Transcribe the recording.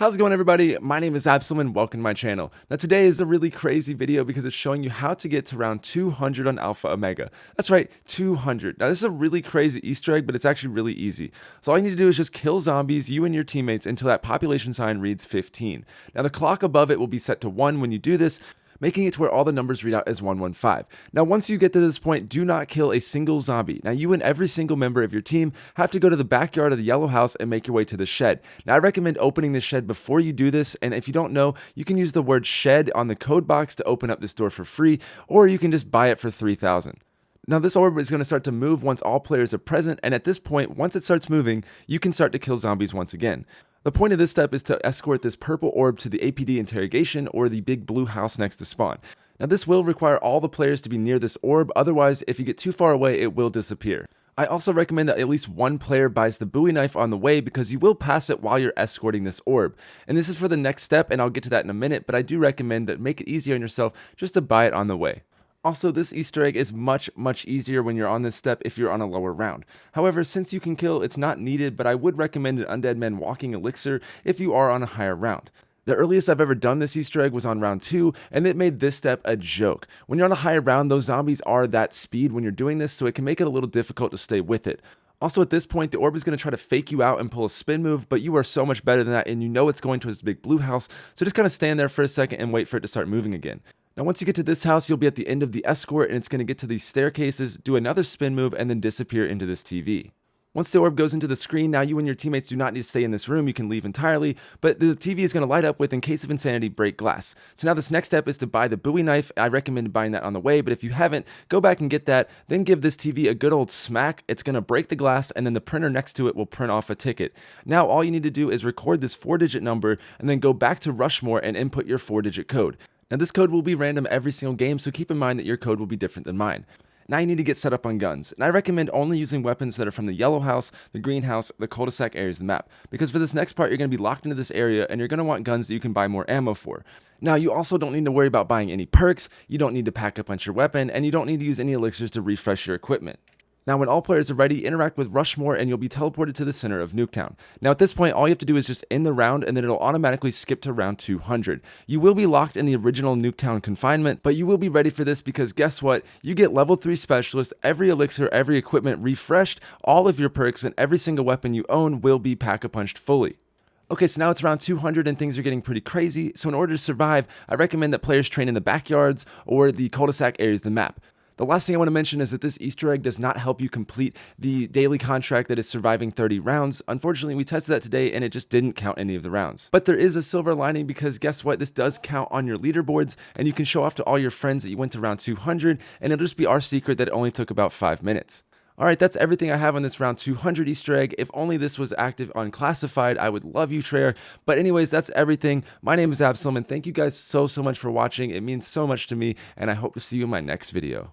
How's it going, everybody? My name is Absalom and welcome to my channel. Now today is a really crazy video because it's showing you how to get to round 200 on Alpha Omega. That's right, 200. Now this is a really crazy Easter egg, but it's actually really easy. So all you need to do is just kill zombies, you and your teammates, until that population sign reads 15. Now the clock above it will be set to 1 when you do this, making it to where all the numbers read out as 115. Now once you get to this point, do not kill a single zombie. Now you and every single member of your team have to go to the backyard of the yellow house and make your way to the shed. Now I recommend opening the shed before you do this, and if you don't know, you can use the word shed on the code box to open up this door for free, or you can just buy it for 3,000. Now this orb is going to start to move once all players are present, and at this point, once it starts moving, you can start to kill zombies once again. The point of this step is to escort this purple orb to the APD interrogation or the big blue house next to spawn. Now this will require all the players to be near this orb, otherwise if you get too far away it will disappear. I also recommend that at least one player buys the Bowie knife on the way because you will pass it while you're escorting this orb. And this is for the next step, and I'll get to that in a minute, but I do recommend that make it easier on yourself just to buy it on the way. Also, this Easter egg is much easier when you're on this step if you're on a lower round. However, since you can kill, it's not needed, but I would recommend an Undead Men Walking Elixir if you are on a higher round. The earliest I've ever done this Easter egg was on round 2, and it made this step a joke. When you're on a higher round, those zombies are that speed when you're doing this, so it can make it a little difficult to stay with it. Also, at this point, the orb is going to try to fake you out and pull a spin move, but you are so much better than that, and you know it's going to this big blue house, so just kind of stand there for a second and wait for it to start moving again. Now once you get to this house, you'll be at the end of the escort, and it's going to get to these staircases, do another spin move, and then disappear into this TV. Once the orb goes into the screen, now you and your teammates do not need to stay in this room, you can leave entirely, but the TV is going to light up with, in case of insanity, break glass. So now this next step is to buy the Bowie knife. I recommend buying that on the way, but if you haven't, go back and get that, then give this TV a good old smack. It's going to break the glass, and then the printer next to it will print off a ticket. Now all you need to do is record this 4-digit number, and then go back to Rushmore and input your 4-digit code. Now this code will be random every single game, so keep in mind that your code will be different than mine. Now you need to get set up on guns, and I recommend only using weapons that are from the yellow house, the green house, the cul-de-sac areas of the map, because for this next part you're going to be locked into this area and you're going to want guns that you can buy more ammo for. Now you also don't need to worry about buying any perks, you don't need to pack up on your weapon, and you don't need to use any elixirs to refresh your equipment. Now when all players are ready, interact with Rushmore and you'll be teleported to the center of Nuketown. Now at this point, all you have to do is just end the round, and then it'll automatically skip to round 200. You will be locked in the original Nuketown confinement, but you will be ready for this because guess what? You get level 3 specialist, every elixir, every equipment refreshed, all of your perks, and every single weapon you own will be pack-a-punched fully. Okay, so now it's around 200 and things are getting pretty crazy, so in order to survive, I recommend that players train in the backyards or the cul-de-sac areas of the map. The last thing I want to mention is that this Easter egg does not help you complete the daily contract that is surviving 30 rounds. Unfortunately, we tested that today and it just didn't count any of the rounds. But there is a silver lining because guess what? This does count on your leaderboards, and you can show off to all your friends that you went to round 200, and it'll just be our secret that it only took about 5 minutes. Alright, that's everything I have on this round 200 Easter egg. If only this was active on classified, I would love you, Trayer. But anyways, that's everything. My name is Absalom, and thank you guys so much for watching. It means so much to me, and I hope to see you in my next video.